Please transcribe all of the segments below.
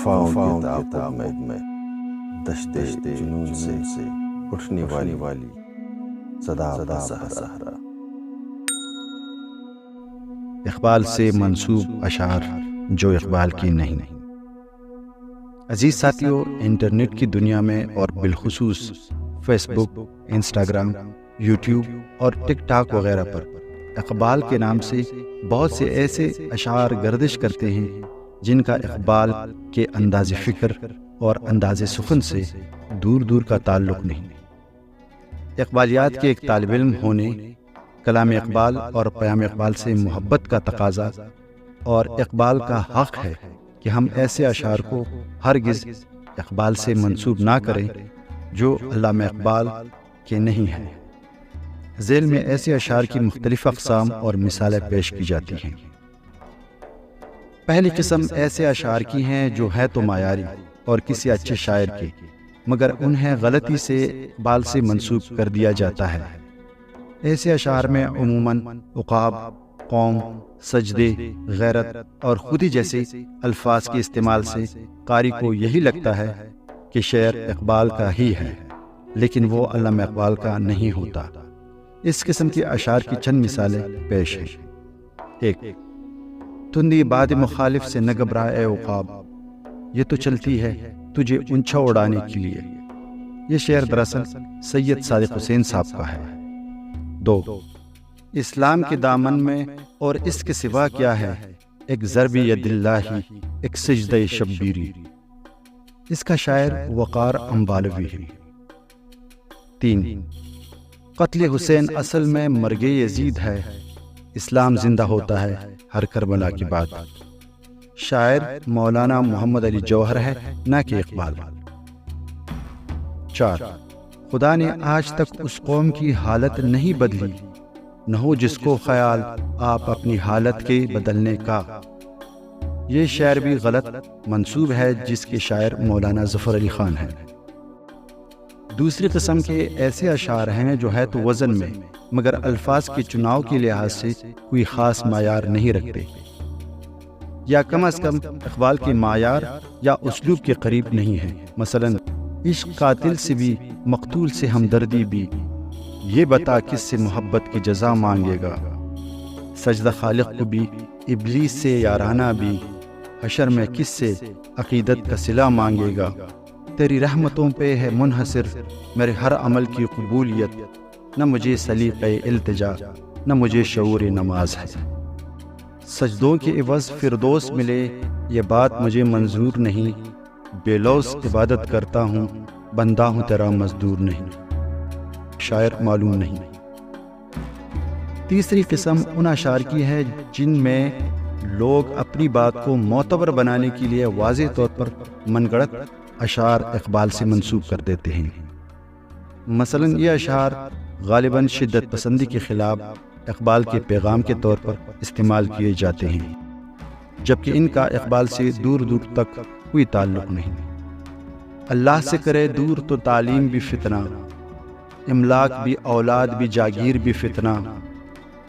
وفاؤں کے تعاقب میں دشت جنون سے اٹھنے والی صدا صحرا۔ اقبال سے منسوب اشعار جو اقبال کی نہیں۔ عزیز ساتھیو، انٹرنیٹ کی دنیا میں اور بالخصوص فیس بک، انسٹاگرام، یوٹیوب اور ٹک ٹاک وغیرہ پر اقبال کے نام سے بہت سے ایسے اشعار گردش کرتے ہیں جن کا اقبال کے انداز فکر اور انداز سخن سے دور دور کا تعلق نہیں۔ اقبالیات کے ایک طالب علم ہونے، کلام اقبال اور پیام اقبال سے محبت کا تقاضا اور اقبال کا حق ہے کہ ہم ایسے اشعار کو ہرگز اقبال سے منسوب نہ کریں جو علامہ اقبال کے نہیں ہیں۔ ذیل میں ایسے اشعار کی مختلف اقسام اور مثالیں پیش کی جاتی ہیں۔ پہلی قسم ایسے اشعار کی ہیں جو ہے تو معیاری اور کسی اچھے شاعر کے، مگر انہیں غلطی سے اقبال سے منسوب کر دیا جاتا ہے۔ ایسے اشعار میں عموماً عقاب، قوم، سجدے، غیرت اور خودی جیسے الفاظ کے استعمال سے قاری کو یہی لگتا ہے کہ شعر اقبال کا ہی ہے، لیکن وہ علامہ اقبال کا نہیں ہوتا۔ اس قسم کے اشعار کی چند مثالیں پیش ہیں۔ 1. تندی باد مخالف سے نہ گھبرا اے عقاب، یہ تو چلتی ہے تجھے اونچا اڑانے کے لیے۔ یہ شعر دراصل سید صادق حسین صاحب کا ہے۔ 2. اسلام کے دامن میں اور اس کے سوا کیا ہے، ایک ضرب ید اللہ، ایک سجدہ شبیری۔ اس کا شاعر وقار امبالوی ہے۔ 3. قتل حسین اصل میں مرگ یزید ہے، اسلام زندہ ہوتا ہے ہر کربلا کے بعد۔ شاعر مولانا محمد علی جوہر ہے، نہ کہ اقبال۔ 4. خدا نے آج تک اس قوم کی حالت نہیں بدلی، نہ ہو جس کو خیال آپ اپنی حالت کے بدلنے کا۔ یہ شعر بھی غلط منسوب ہے جس کے شاعر مولانا ظفر علی خان ہیں۔ دوسری قسم کے ایسے اشعار ہیں جو ہے تو وزن میں مگر الفاظ کے چناؤ کے لحاظ سے کوئی خاص معیار نہیں رکھتے، یا کم از کم اقبال کے معیار یا اسلوب کے قریب نہیں ہیں۔ مثلاً عشق قاتل سے بھی، مقتول سے ہمدردی بھی، یہ بتا کس سے محبت کی جزا مانگے گا۔ سجدہ خالق کو بھی، ابلیس سے یارانہ بھی، حشر میں کس سے عقیدت کا صلہ مانگے گا۔ تیری رحمتوں پہ ہے منحصر میرے ہر عمل کی قبولیت، نہ مجھے سلیقہ التجا، نہ مجھے شعور نماز ہے۔ سجدوں کے عوض فردوس ملے، یہ بات مجھے منظور نہیں، بے لوث عبادت کرتا ہوں، بندہ ہوں تیرا مزدور نہیں۔ شاعر معلوم نہیں۔ تیسری قسم ان اشعار کی ہے جن میں لوگ اپنی بات کو معتبر بنانے کے لیے واضح طور پر من گڑت اشعار اقبال سے منسوب کر دیتے ہیں۔ مثلاً یہ اشعار غالباً شدت پسندی کے خلاف اقبال کے پیغام کے طور پر استعمال کیے جاتے ہیں، جبکہ ان کا اقبال سے دور دور تک کوئی تعلق نہیں۔ اللہ سے کرے دور تو تعلیم بھی فتنہ، املاک بھی اولاد بھی جاگیر بھی فتنہ،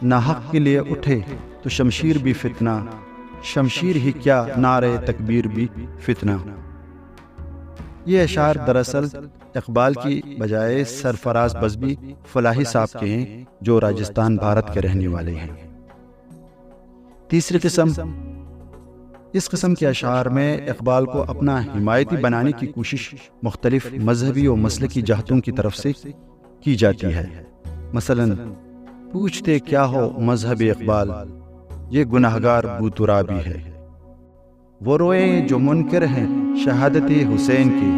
ناحق کے لیے اٹھے تو شمشیر بھی فتنہ، شمشیر ہی کیا نعرہ تکبیر بھی فتنہ۔ یہ اشعار دراصل اقبال کی بجائے سرفراز بزمی فلاحی صاحب کے ہیں جو راجستھان بھارت کے رہنے والے ہیں۔ تیسری قسم، اس قسم کے اشعار میں اقبال کو اپنا حمایتی بنانے کی کوشش مختلف مذہبی و مسلکی جہتوں کی طرف سے کی جاتی ہے۔ مثلاً پوچھتے کیا ہو مذہب اقبال، یہ گناہگار بو ترابی ہے۔ وہ روئیں جو منکر ہیں شہادت حسین کے،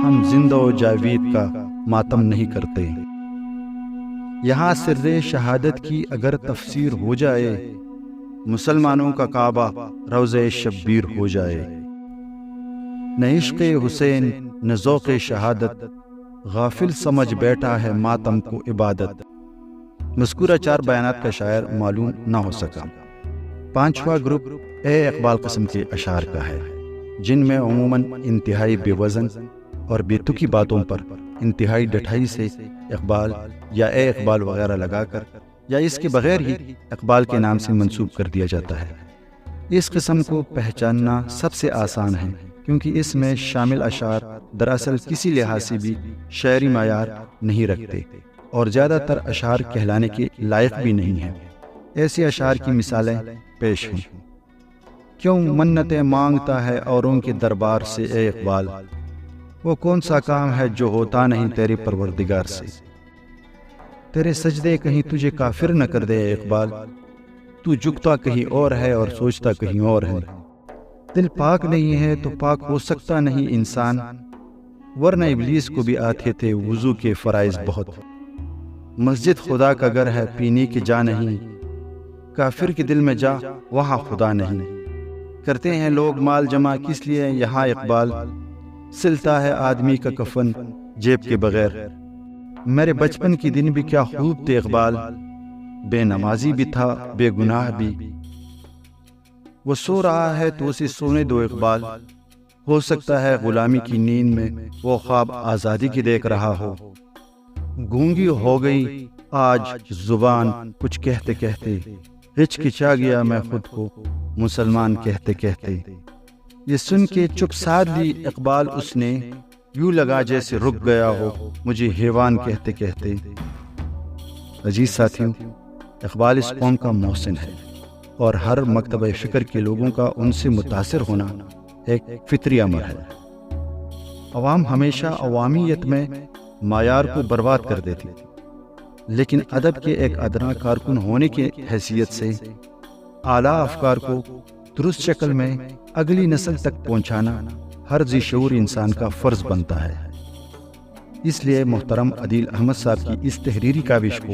ہم زندہ و جاوید کا ماتم نہیں کرتے۔ یہاں سر شہادت کی اگر تفسیر ہو جائے، مسلمانوں کا کعبہ روضہ شبیر ہو جائے۔ نہ عشق حسین نہ ذوق شہادت، غافل سمجھ بیٹھا ہے ماتم کو عبادت۔ مذکورہ 4 بیانات کا شاعر معلوم نہ ہو سکا۔ 5واں گروپ اے اقبال قسم کے اشعار کا ہے، جن میں عموماً انتہائی بے وزن اور بے تکی باتوں پر انتہائی ڈٹھائی سے اقبال یا اے اقبال وغیرہ لگا کر یا اس کے بغیر ہی اقبال کے نام سے منسوب کر دیا جاتا ہے۔ اس قسم کو پہچاننا سب سے آسان ہے کیونکہ اس میں شامل اشعار دراصل کسی لحاظ سے بھی شعری معیار نہیں رکھتے اور زیادہ تر اشعار کہلانے کے لائق بھی نہیں ہیں۔ ایسے اشعار کی مثالیں پیش ہیں۔ کیوں منتیں مانگتا ہے اوروں کے دربار سے اے اقبال، وہ کون سا کام ہے جو ہوتا نہیں تیرے پروردگار سے، تیرے سجدے کہیں تجھے کافر نہ کر دے اے اقبال، تو جھکتا کہیں اور ہے اور سوچتا کہیں اور ہے۔ دل پاک نہیں ہے تو پاک ہو سکتا نہیں انسان، ورنہ ابلیس کو بھی آتے تھے وضو کے فرائض بہت۔ مسجد خدا کا گھر ہے پینے کی جا نہیں، کافر کے دل میں جا وہاں خدا نہیں۔ کرتے ہیں لوگ مال جمع کس لیے یہاں اقبال، سلتا ہے آدمی کا کفن جیب کے بغیر۔ میرے بچپن کی دن بھی کیا خوب تھے اقبال، بے نمازی بھی تھا بے گناہ بھی۔ وہ سو رہا ہے تو اسے سونے دو اقبال، ہو سکتا ہے غلامی کی نیند میں وہ خواب آزادی کی دیکھ رہا ہو۔ گونگی ہو گئی آج زبان کچھ کہتے کہتے، ہچکچا گیا میں خود کو مسلمان کہتے کہتے۔ یہ سن کے چپ سادھ لی اقبال اس نے، یوں لگا جیسے رک گیا ہو مجھے حیوان کہتے کہتے۔ عزیز ساتھیوں، اقبال اس قوم کا محسن ہے اور ہر مکتبہ فکر کے لوگوں کا ان سے متاثر ہونا ایک فطری امر ہے۔ عوام ہمیشہ عوامیت میں معیار کو برباد کر دیتی تھی، لیکن ادب کے ایک ادنا کارکن ہونے کی حیثیت سے اعلیٰ افکار کو درست شکل میں اگلی نسل تک پہنچانا ہر ذی شعور انسان کا فرض بنتا ہے۔ اس لیے محترم عدیل احمد صاحب کی اس تحریری کاوش کو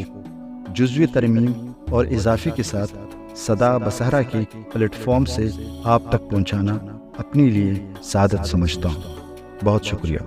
جزوی ترمیم اور اضافے کے ساتھ صدا بصہرا کے پلیٹ فارم سے آپ تک پہنچانا اپنے لیے سعادت سمجھتا ہوں۔ بہت شکریہ۔